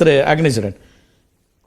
திரு அக்னீஸ்வரன்,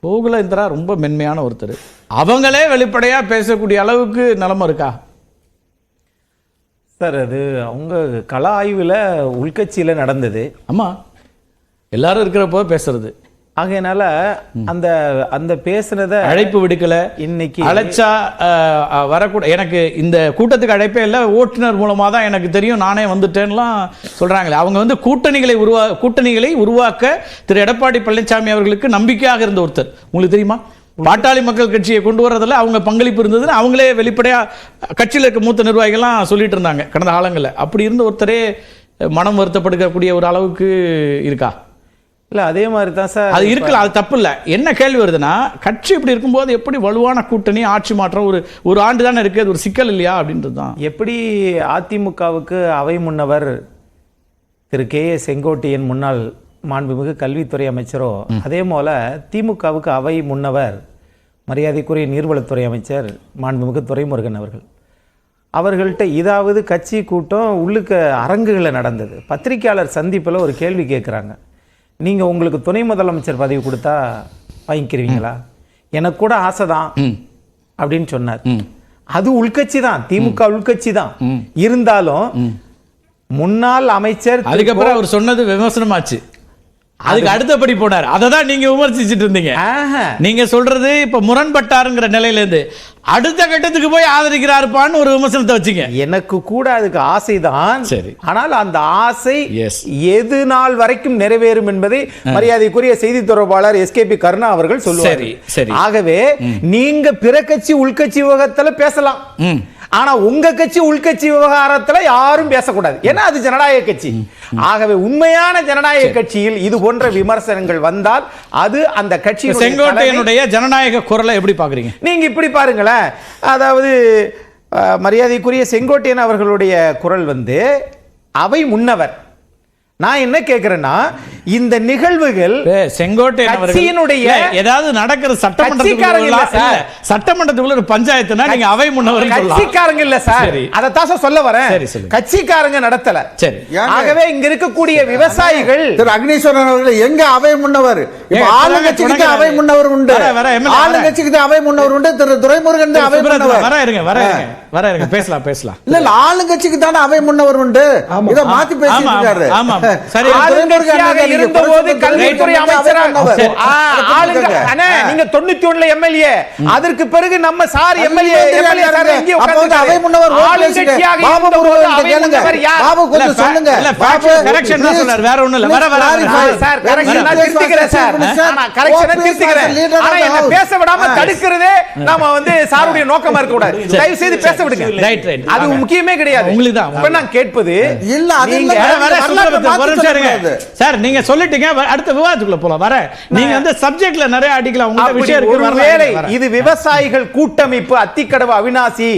கோகுலேந்திரா ரொம்ப மென்மையான ஒருத்தர், அவங்களே வெளிப்படையா பேசக்கூடிய அளவுக்கு நிலைமை இருக்கா சார்? அது அவங்க கள ஆய்வில் உள்கட்சியில் நடந்தது. ஆமா, எல்லாரும் இருக்கிறப்போ பேசுறது. ஆகையினால அந்த அந்த பேசுனதை அழைப்பு விடுக்கல. இன்னைக்கு அழைச்சா வரக்கூட, எனக்கு இந்த கூட்டத்துக்கு அழைப்பே இல்லை, ஓட்டுநர் மூலமா தான் எனக்கு தெரியும், நானே வந்துட்டேன்லாம் சொல்றாங்களே. அவங்க வந்து கூட்டணிகளை உருவாக்க திரு எடப்பாடி பழனிசாமி அவர்களுக்கு நம்பிக்கையாக இருந்த ஒருத்தர். உங்களுக்கு தெரியுமா? பாட்டாளி மக்கள் கட்சியை கொண்டு வர்றதுல அவங்க பங்களிப்பு இருந்ததுன்னு அவங்களே வெளிப்படையா கட்சியில் இருக்க மூத்த நிர்வாகிகள்லாம் சொல்லிட்டு இருந்தாங்க கடந்த காலங்களில். அப்படி இருந்த ஒருத்தரே மனம் வருத்தப்படுத்தக்கூடிய ஒரு அளவுக்கு இருக்கா? இல்லை, அதே மாதிரி தான் சார். அது இருக்கலாம், அது தப்பு இல்லை. என்ன கேள்வி வருதுன்னா, கட்சி இப்படி இருக்கும்போது எப்படி வலுவான கூட்டணி, ஆட்சி மாற்றம், ஒரு ஆண்டு தானே இருக்கு, அது ஒரு சிக்கல் இல்லையா அப்படின்றது தான். எப்படி அதிமுகவுக்கு அவை முன்னவர் திரு கே.ஏ. செங்கோட்டையன் முன்னாள் மாண்புமிகு கல்வித்துறை அமைச்சரோ, அதே போல திமுகவுக்கு அவை முன்னவர் மரியாதைக்குரிய நீர்வளத்துறை அமைச்சர் மாண்புமிகு துரைமுருகன் அவர்கள்ட்ட இதாவது கட்சி கூட்டம் உள்ளுக்க அரங்குகளில் நடந்தது. பத்திரிகையாளர் சந்திப்பில் ஒரு கேள்வி கேட்குறாங்க, நீங்கள் உங்களுக்கு துணை முதலமைச்சர் பதவி கொடுத்தா வாங்கிக்கிறீங்களா? எனக்கு கூட ஆசைதான் அப்படின்னு சொன்னார். அது உள்கட்சி தான், திமுக உள்கட்சி தான். இருந்தாலும் முன்னாள் அமைச்சர், அதுக்கப்புறம் அவர் சொன்னது விமர்சனமாச்சு, அதுக்கு அடுத்தபடி போனார். அதை தான் நீங்க விமர்சிச்சுட்டு இருந்தீங்க. நீங்க சொல்றது இப்ப முரண்பட்டாருங்கிற நிலையில இருந்து அடுத்த கட்டத்துக்கு போய் ஆதரிக்கிறாருப்பான்னு ஒரு விமர்சனத்தை வச்சுங்க. எனக்கு கூட அதுக்கு ஆசைதான். சரி, ஆனால் அந்த ஆசை எது நாள் வரைக்கும் நிறைவேறும் என்பதை மரியாதைக்குரிய செய்தி தொடர்பாளர் எஸ்கேபி கருணா அவர்கள் சொல்லுவார். ஆகவே நீங்க பிற கட்சி உள்கட்சி விவகாரத்துல பேசலாம், ஆனா உங்க கட்சி உள்கட்சி விவகாரத்துல யாரும் பேசக்கூடாது, ஏன்னா அது ஜனநாயக கட்சி. ஆகவே உண்மையான ஜனநாயக கட்சியில் இது போன்ற விமர்சனங்கள் வந்தால் அது அந்த கட்சி. செங்கோட்டையனுடைய ஜனநாயக குரலை எப்படி பாக்குறீங்க நீங்க? இப்படி பாருங்களேன், அதாவது மரியாதைக்குரிய செங்கோட்டையன் அவர்களுடைய குரல் வந்து அவை முன்னவர். நான் என்ன கேட்கிறேன்னா, இந்த நிகழ்வுகள் செங்கோட்டையனுடைய ஏதாவது நடக்கிற சட்டமன்றத்துக்குள்ள ஒரு பஞ்சாயத்துனா நீங்க அவை முன்னவர் கட்சிக்காரங்க இல்ல சார், அதத்தான் சொல்ல வரேன். கட்சிக்காரங்க நடத்தல. சரி, ஆகவே இங்க இருக்கக்கூடிய விவசாயிகள் திரு அக்னீஸ்வரன் அவர்கள் எங்க அவை முன்னவர்? ஆளுங்கட்சிக்கு அவை முன்னவர் உண்டு, ஆளுங்கட்சிக்கு அவை முன்னவர் உண்டு, திரு துரைமுருகன் அவை முன்னவர். வர இருங்க, பேசலாம் பேசலாம். இல்ல, ஆளுங்கட்சிக்கு தானே அவை முன்னவர் உண்டு, இத மாத்தி பேசிட்டு இருக்காரு. கல்வித்துறை அமைச்சராக நீங்க 91 எம்எல்ஏ, அதற்கு பிறகு நம்ம சார் எம்எல்ஏ அவை முன்னவர் பாபு கொஞ்சம் சொல்லுங்க. கரெக்ஷன் தான் சொல்றாரு, வேற ஒண்ணும் இல்ல. வர சார், கரெக்ஷன் நான் திருத்திக்கிறேன் சார், நான் கரெக்ஷன் திருத்திக்கிறேன். ஆனா என்ன பேச விடாம தடுக்கிறதே நாம வந்து சாருடைய நோக்கமா இருக்க கூடாது. தயவு செய்து பேச விடுங்க. ரைட் ரைட், அது முக்கியமே கிடையாது. உங்களுக்கு தான் இப்ப நான் கேட்பது இல்ல, அது நீங்க சார் நீங்க சொல்லிட்டீங்க, அடுத்த விவாதத்துக்குள்ள போலாம். வர நீங்க வந்து சப்ஜெக்ட்ல நிறைய அடிக்கலாம், உங்க விஷயம் இருக்கு. ஒருவேளை இது விவசாயிகள் கூட்டமைப்பு அத்திக்கடவு அவிநாசி,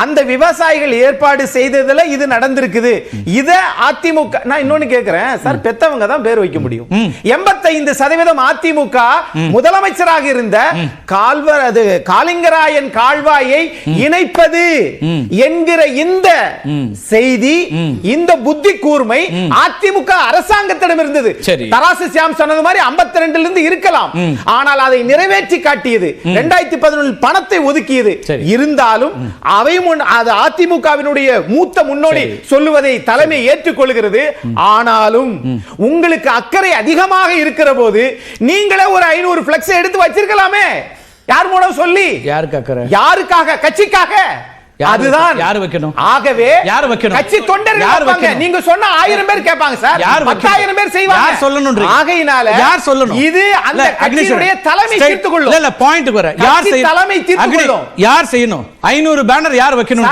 அந்த விவசாயிகள் ஏற்பாடு செய்ததுல இது நடந்திருக்குது. இத அதிமுக, நான் இன்னொன்னு கேக்குறேன் சார், பெத்தவங்க தான் பேர் வைக்க முடியும். 85% அதிமுக முதலமைச்சராக இருந்த காளிங்கராயன் கால்வாயை இணைப்பது என்கிற இந்த செய்தி, இந்த புத்தி கூர்மை அதிமுக அரசாங்கத்திடம் இருந்தது. தராசு சியாம் சொன்னது மாதிரி 52 இருந்து இருக்கலாம், ஆனால் அதை நிறைவேற்றி காட்டியது 2011 பணத்தை ஒதுக்கியது. இருந்தாலும் அவை அது அதிமுகவினுடைய மூத்த முன்னோடி சொல்லுவதை தலைமை ஏற்றுக்கொள்கிறது. ஆனாலும் உங்களுக்கு அக்கறை அதிகமாக இருக்கிற போது நீங்களே ஒரு 500 பிளக்ஸ் எடுத்து வச்சிருக்கலாமே. யார் மூலம் சொல்லி? யாருக்கு அக்கறை? யாருக்காக? கட்சிக்காக. அதுதான் யார் வைக்கணும். ஆகவே யார் வைக்கணும்? கட்சி தொண்டர்கள் யார் வைக்கணும்? நீங்க சொன்ன 1000 பேர் கேட்பாங்க சார், 10000 பேர் செய்வாங்க. யார் சொல்லணும்? ஆகையினால யார் சொல்லணும்? இது அந்த கட்சியுடைய தலைமை தீர்த்துக் கொள்ளும். இல்ல, பாயிண்ட் வர யார் செய்யணும்? தலைமை தீர்த்துக் கொள்ளும். யார் செய்யணும்? 500 பேனர் யார் வைக்கணும்?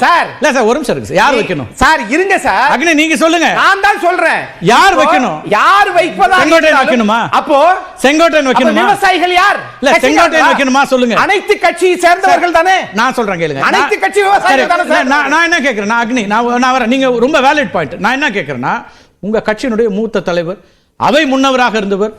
சார் இல்ல சார், ஒரு நிமிஷம் இருக்கு. யார் வைக்கணும்? சார் இருங்க சார், அக்னி நீங்க சொல்லுங்க. நான் தான் சொல்றேன். யார் வைக்கணும்? யார் வைப்பதா? செங்கோட்டையன் வைக்கணுமா? அப்போ செங்கோட்டையன் வைக்கணுமா? விவசாயிகள் யார்? இல்ல, செங்கோட்டையன் வைக்கணுமா சொல்லுங்க. அனைத்து கட்சியை சேர்ந்தவர்கள் தானே. நான் சொல்றேன் கேளுங்க. அனைத்து கட்சி விவசாயிகள் தானே சார். நான் என்ன கேக்குறேன், அக்னி நான் வரேன், நீங்க ரொம்ப வேலிட் பாயிண்ட். நான் என்ன கேக்குறேன்னா, உங்க கட்சியினுடைய மூத்த தலைவர் அவை முன்னவராக இருந்தவர்,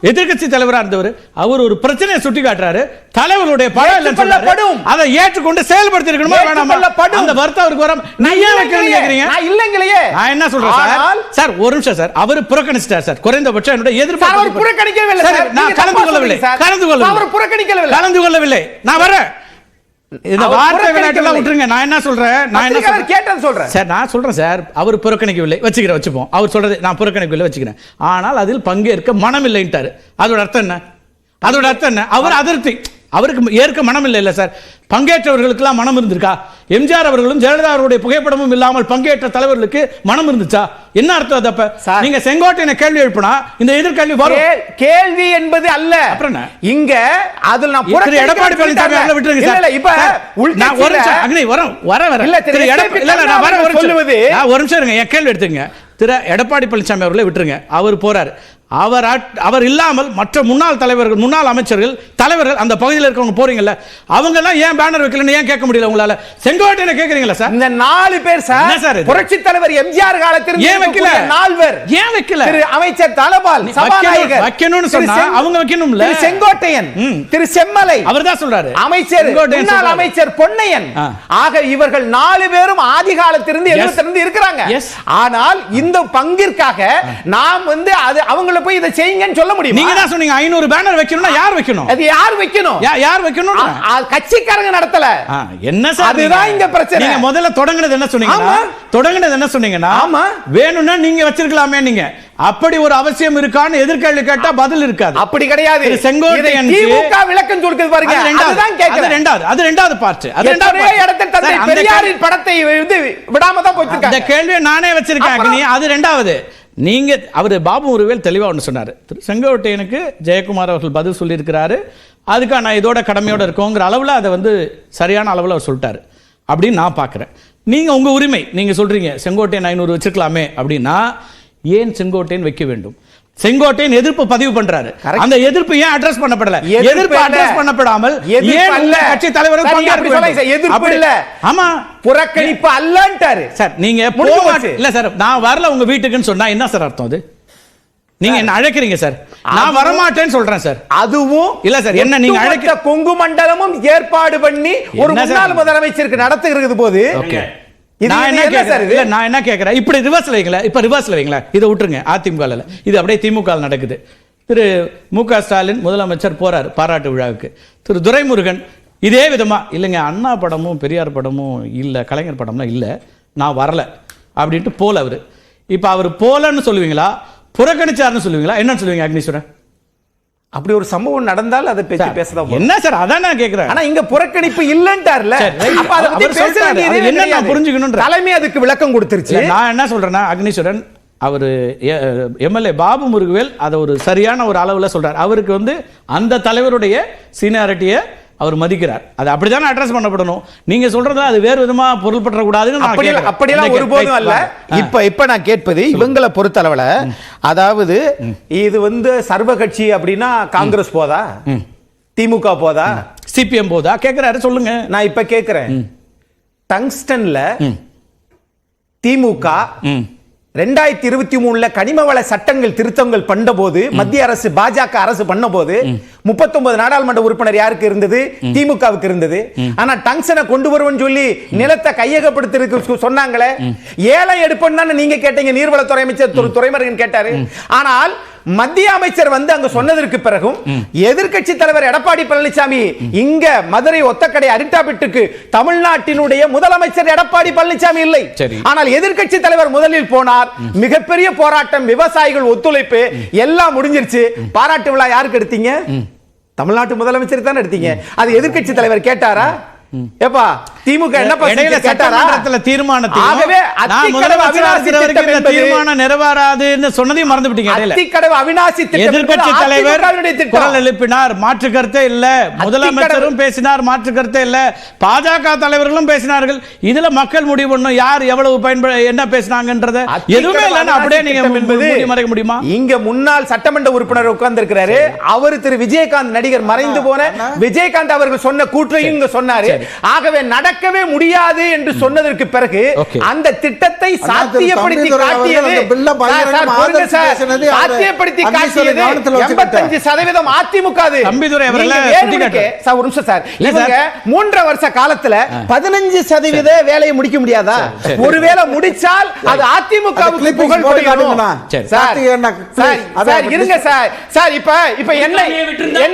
எதிர்க்கட்சி தலைவராக இருந்தவர். அவர் ஒரு பிரச்சனையை சுட்டி காட்டுறாரு, தலைவருடைய படம் அதை ஏற்றுக்கொண்டு செயல்படுத்தி இருக்கணுமா வேணாமா? அந்த வருத்தம் அவருக்கு வர நீங்க கேக்குறீங்க. நான் என்ன சொல்றேன் சார், ஒரு நிமிஷம் சார், அவர் புறக்கணிச்சிட்டார் சார். குறைந்தபட்சம் என்னோட எதிர்ப்பு கலந்து கொள்ளவில்லை. நான் வரேன். இந்த வார்த்தை விளையாட்டுலாம் விட்டுருங்க. நான் என்ன சொல்றேன், சார், நான் சொல்றேன் சார், அவர் புறக்கணிக்கவில்லை வச்சுப்போம். அவர் சொல்றது நான் புறக்கணிக்கவில்லை வச்சுக்கிறேன். ஆனால் அதில் பங்கேற்க மனம் இல்லைன்ட்டாரு. அதோட அர்த்தம் என்ன? அவர் அதிருப்தி, அவருக்கு ஏற்க மனம் இல்லை சார். பங்கேற்றவர்களுக்கெல்லாம் மனம் இருந்திருக்கா? எம்ஜிஆர் அவர்களும் ஜெயலலிதா அவருடைய புகைப்படமும் இல்லாமல் பங்கேற்ற தலைவர்களுக்கு மனம் இருந்துச்சா? என்ன அர்த்தம்? அதப்ப நீங்க செங்கோட்டையனை கேள்வி எழுப்பினா இந்த எதிர்கேள்வி வரும். கேள்வி என்பது அல்ல. அப்புறம் இங்க அதுல நான் எடப்பாடி பழனிசாமி அவர்களை விட்டுருங்க சார். இல்ல இப்ப நான் ஒரு நிமிஷம் அக்னி வர ஒரு நிமிஷம் இருங்க, என் கேள்வி எடுத்துங்க. திரு எடப்பாடி பழனிசாமி அவர்களை விட்டுருங்க, அவர் போறாரு. அவர் இல்லாமல் மற்ற முன்னாள் தலைவர்கள், முன்னாள் அமைச்சர்கள், தலைவர்கள் அந்த பகுதியில் இருக்கவங்க போறீங்கல்ல, அவங்க எல்லாம் ஏன் பேனர் வைக்கலன்னு ஏன் கேட்க முடியல உங்களால? செங்கோட்டையனை கேக்குறீங்களா சார்? இந்த 4 பேர் சார் புரட்சி தலைவர் எம்ஜிஆர் காலத்தில் ஏன் வைக்கல? 4 பேர் ஏன் வைக்கல? திரு அமைச்சர் தலபால் சபாநாயகர் வைக்கணும்னு சொன்னா அவங்க வைக்கணும்ல. திரு செங்கோட்டையன், திரு செம்மலை அவர்தான் சொல்றாரு, அமைச்சர் முன்னாள் அமைச்சர் பொன்னையன். ஆக இவர்கள் 4 பேரும் ஆதி காலத்திலிருந்து 72 இருக்கிறாங்க. ஆனால் இந்த பங்கிற்காக நாம் அது அவங்க போய் இத செய்யுங்கன்னு சொல்ல முடியும்? நீங்க தான் சொன்னீங்க 500 பேனர் வைக்கணும்னா யார் வைக்கணும்? அது யார் வைக்கணும்? யார் வைக்கணும்? கட்சிக்காரங்க நடத்தல. என்ன சார் அதுதான் இங்க பிரச்சனை. நீங்க முதல்ல தொடங்குனது என்ன சொன்னீங்கன்னா வேணும்னா நீங்க வச்சிருக்கலாமே. நீங்க அப்படி ஒரு அவசியம் இருக்கான்னு எதிர்கேள்வி கேட்டா பதில் இருக்காது. அப்படி கிடையாது. செங்கோட்டையன் திமுக விளக்கம் சொல்றது பாருங்க. அதுதான் கேக்குறேன். அது ரெண்டாவது பார்ட். அது ரெண்டாவது இடத்துல தந்தை பெரியாரின் படத்தை விடாம தான் போயிட்டு இந்த கேள்வியை நானே வச்சிருக்கேன். அது ரெண்டாவது. நீங்க அவர் பாபு முருகவேல் தெளிவாக ஒன்று சொன்னார். செங்கோட்டையனுக்கு ஜெயக்குமார் அவர்கள் பதில் சொல்லியிருக்கிறாரு, அதுக்காக நான் இதோட கடமையோட இருக்கோங்கிற அளவில் அதை சரியான அளவில் அவர் சொல்லிட்டாரு அப்படின்னு நான் பார்க்குறேன். நீங்கள் உங்கள் உரிமை, நீங்கள் சொல்கிறீங்க செங்கோட்டையன் 500 வச்சிருக்கலாமே அப்படின்னா, ஏன் செங்கோட்டையன் வைக்க வேண்டும்? செங்கோட்டையன் எதிர்ப்பு பதிவு பண்றாரு, அந்த எதிர்ப்பு ஏன் அட்ரஸ் பண்ணப்படல? எதிர்ப்பு அட்ரஸ் பண்ணப்படாமல் ஏன் உள்ள கட்சி தலைவர்கள் பங்கேற்க எதிர்ப்பு இல்ல? ஆமா, புறக்கணிப்பு அல்லன்றாரு சார். நீங்க இல்ல சார், நான் வரல உங்க வீட்டுக்குன்னு சொன்னா என்ன சார் அர்த்தம்? அது நீங்க என்ன அழைக்கிறீங்க சார்? நான் வர மாட்டேன்னு சொல்றேன் சார். அதுவும் இல்ல சார், என்ன நீங்க அழைக்க கொங்கு மண்டலமும் ஏற்பாடு பண்ணி ஒரு முன்னாள் முதலமைச்சருக்கு நடத்துகிறது போது நான் என்ன கேட்கிறேன், இப்படி ரிவர்ஸ்ல வைங்களேன். இப்ப ரிவர்ஸ்ல வைங்களேன், இதை விட்டுருங்க. அதிமுக இது அப்படியே திமுக நடக்குது. திரு மு.க. ஸ்டாலின் முதலமைச்சர் போறார் பாராட்டு விழாவுக்கு. திரு துரைமுருகன் இதே விதமா இல்லைங்க, அண்ணா படமும் பெரியார் படமும் இல்ல, கலைஞர் படம்லாம் இல்ல, நான் வரல அப்படின்ட்டு போல. அவரு இப்ப அவர் போலன்னு சொல்லுவீங்களா, புறக்கணிச்சாருன்னு சொல்லுவீங்களா, என்னன்னு சொல்லுவீங்க அக்னீஸ்வரன்? அப்படி ஒரு சம்பவம் நடந்தால் அதை பத்தி பேசலாம். என்ன சார், அதான் நான் கேக்குறேன். ஆனா இங்க புறக்கணிப்பு இல்லன்றார்ல, அப்ப அத பத்தி பேச வேண்டியது என்ன நான் புரிஞ்சுக்கணும். தலைமை அதுக்கு விளக்கம் கொடுத்துருச்சு. நான் என்ன சொல்றேன்னா, அக்னீஸ்வரன் அவர் எம்எல்ஏ பாபு முருகவேல் அதை ஒரு சரியான ஒரு அளவுல சொல்றார். அவருக்கு அந்த தலைவருடைய சீனியாரிட்டியை அவர் மதிக்கிறார். அது அப்படிதான் அட்ரஸ் பண்ணப்படணும். நீங்க சொல்றது அது வேறு விதமா பொருள் பற்ற கூடாதுன்னு அப்படியெல்லாம் ஒருபோதும் அல்ல. இப்ப நான் கேட்பது இவங்களை பொறுத்தளவுல, அதாவது இது சர்வ கட்சி அப்படின்னா காங்கிரஸ் போதா, திமுக போதா, சிபிஎம் போதா கேக்குறாரு, சொல்லுங்க. நான் இப்ப கேக்குறேன், டங்ஸ்டன்ல திமுக 2023 கனிமவள சட்டங்கள் திருத்தங்கள் பண்ண போது, மத்திய அரசு பாஜக அரசு பண்ண போது 39 நாடாளுமன்ற உறுப்பினர் யாருக்கு இருந்தது? திமுகவுக்கு இருந்தது. ஆனா டங்ஸ்டனை கொண்டு வருவோம்னு சொல்லி நிலத்தை கையகப்படுத்திருக்கு சொன்னாங்களே, ஏழை எடுப்பன்னு நீங்க கேட்டீங்க, நீர்வளத்துறை அமைச்சர் துரைமுருகன் கேட்டாரு. ஆனால் மத்திய அமைச்சர் அங்க சொன்னதற்கு பிறகும் எதிர்க்கட்சி தலைவர் எடப்பாடி பழனிசாமி இங்க மதுரை ஒத்தக்கடை அரிட்டாபெட்டுக்கு தமிழ்நாட்டினுடைய முதலமைச்சர் எடப்பாடி பழனிசாமி இல்லை. ஆனால் எதிர்க்கட்சி தலைவர் முதலில் போனார். மிகப்பெரிய போராட்டம், விவசாயிகள் ஒத்துழைப்பு எல்லாம் முடிஞ்சிருச்சு. பாராட்டு விழா யாருக்கு எடுத்தீங்க? தமிழ்நாட்டு முதலமைச்சர் தானே எடுத்தீங்க. அது எதிர்க்கட்சி தலைவர் கேட்டாரா? ஏப்பா திமுக என்ன சட்டமன்றத்துல தீர்மானத்தை தீர்மானம் நிறைவேறாதுன்னு சொன்னதையும் மறந்து விட்டீங்க. எதிர்க்கட்சி தலைவர் குரல் எழுப்பினார், மாற்று கருத்தே இல்ல. முதலமைச்சரும் பேசினார், மாற்று கருத்தே இல்ல. பாஜக தலைவர்களும் பேசினார்கள். இதுல மக்கள் முடிவு பண்ணும் யார் எவ்வளவு என்ன பேசினாங்கன்றத எதுவுமே இல்ல. அப்படியே நீங்க மறைக்க முடியுமா? இங்க முன்னாள் சட்டமன்ற உறுப்பினர் உட்கார்ந்து இருக்கிறாரு, அவர் திரு விஜயகாந்த், நடிகர் மறைந்து போன விஜயகாந்த் அவர்கள் சொன்ன கூற்றையும் இங்க சொன்னாரு. ஆகவே நடக்கவே முடியாது என்று சொன்னதற்கு பிறகு Okay. அந்த திட்டத்தை அண்ணா, சாத்தியப்படுத்தி தம்பிதுரை காட்டியது அவர்கள் அந்த பில்லை பகிரங்கமா ஆதரிச்சு பேசினது அவரு சாத்தியப்படுத்தி அன்னீஸ்வரி காட்டியது கவனத்துல வச்சுக்கிட்டார். 85% அதிமுக அது. தம்பிதுரை அவர்களை நீங்க வேறு சுட்டிக்காட்டு. முடிக்க- சார், ஒரு நிமிஷம் சார். இல்ல இவங்க 3.5 வருஷ காலத்துல 15% வேலையை முடிக்க முடியாதா? சரி. ஒருவேளை முடிச்சால் அது அதிமுகவுக்கு அது clippings புகழ் போட்டு போயிடும். காட்டுங்கண்ணா. சரி. Sir, Karthigai Anna, sir, please. அதை சார், இருங்க சார். சார், இப்ப என்ன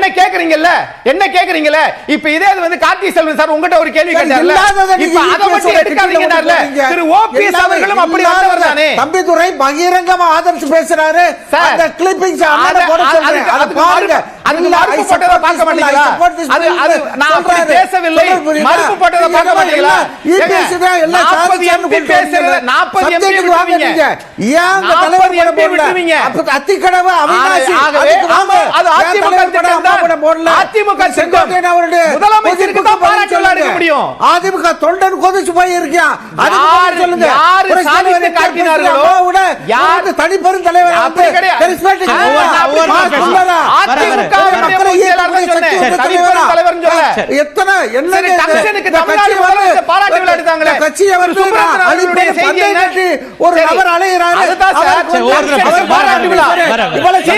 கேக்குறீங்கல்ல? என்ன கேக்குறீங்கல்ல? இப்ப இதே இது வந்து கார்த்திகை செல்வன் சார் உங்ககிட்ட ஒரு கேள்வி சார், கேட்டார்ல. இல்லாததை நீங்க இப்ப அதை மட்டும் EPS எடுக்காதீங்கன்னார்ல. எடுக்காதீங்க. திரு ஓபிஎஸ் இல்லாத- அவர்களும் அப்படி இல்லாததை வந்தவர் தானே. தம்பிதுரை பகிரங்கமா ஆதரிச்சு பேசுறாரு. சார், அந்த clippings அண்ணனை போட சொல்றேன். அதுக்கு- அதை அதுக்கு பாருங்க. அதுக்கு இல்ல, மறுப்பு I போட்டதை support பார்க்க this bill, மாட்டீங்களா? I support this அது- bill அது நான் அப்படி சொல்றாரு. பேசவில்லை. சொல்றது புரியுதா? மறுப்பு போட்டதை நீங்க பார்க்க மாட்டீங்களா? EPS தான் எல்லாம் 40 சாதிச்சாருன்னு MP பேசுறது, 40 MP subject வாங்க விட்டுருவீங்க. நீங்க. ஏன் அந்த 40 தலைவர் படம் MP போடல? விட்டுருவீங்க. அப்ப அத்திக்கடவு அவிநாசி ஆகவே, அதுக்கு வாங்க. ஆமா, அது ஏன் அதிமுக தலைவர் படம் திட்டம் அம்மா தான். படம் போடல? அதிமுக திட்டம். செங்கோட்டையன் அவருடைய முதலமைச்சருக்கு தான் கொதிப்புக்கு பாராட்டு விழா எடுக்க சொல்லுங்க. முடியும். அதிமுக தொண்டன் கொதிச்சு போய் இருக்கான். அதுக்கு பதில் சொல்லுங்க. யாரு புரட்சி சாதித்து தலைவர் காட்டினார்களோ, அம்மாவோட யார் யாருக்கு தனிப்பெரும் தலைவர் அப்படி கிடையாது. charismatic ஆ, தலைவர். அப்படி மா கிடையாது. சொல்லலாம். அதிமுக வர, வர. பொதுச் செயலாளர் சொன்னேன். சக்தி தனிப்பெரும் தலைவர்னு சொல்ல. எத்தனை என்ன சரி, டங்ஸ்டனுக்கு தமிழ்நாடு முதலமைச்சர் பாராட்டு விழா எடுத்தாங்களே. கட்சியை வந்து சுப்ரமணியன் அவர்களுடைய அடிப்படை செய்தி என்ன? பந்தயக்கட்டி ஒரு சரி. நபர் அலைகிறாரு. அதுதான் சார். அவருக்கு சரி, ஒரு நிமிஷம். அவர் பாராட்டு விழா. வர. இவ்வளவு support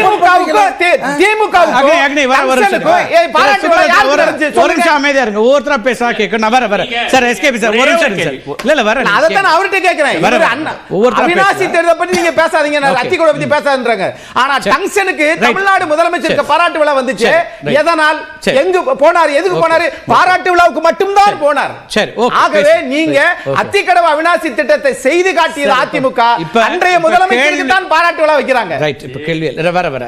திமுகவுக்கு அக்னி, அக்னி, வர, வர, டங்ஸ்டனுக்கு பாராட்டு விழா யாருக்கு நடந்துச்சு? ஒரு நிமிஷம் அமைதியா இருங்க. ஒவ்வொருத்தரா பேச கேட்க நான் வர சார் எஸ்கேபி சார் ஒரு நிமிஷம் இருங்க சார். இல்ல வர நான் அதைத்தான் அவர்கிட்ட கேட்கிறேன். வர, இவரு வர. அண்ணா, ஒவ்வொருத்தரா அவிநாசி பேசுங்க. தேர்தலை பத்தி நீங்க பேசாதீங்க. நான் Okay. அத்திக்கூட பத்தி பேசாதுன்றாங்க. ஆனா டங்ஸ்டனுக்கு தமிழ்நாடு முதலமைச்சருக்கு சரி. பாராட்டு விழா வந்துச்சு. சரி, right. எதனால்? சரி. எங்கு போனார்? எதுக்கு போனாரு? பாராட்டு விழாவுக்கு மட்டும்தான் போனார். சரி, okay. ஆகவே பேசு. நீங்க Okay. அத்திக்கடவு அவிநாசி திட்டத்தை செய்து காட்டியது அதிமுக. இப்ப- அன்றைய இப்ப முதலமைச்சருக்கு கேள்வி- தான் பாராட்டு விழா வைக்கிறாங்க. ரைட் இப்ப கேள்வி வர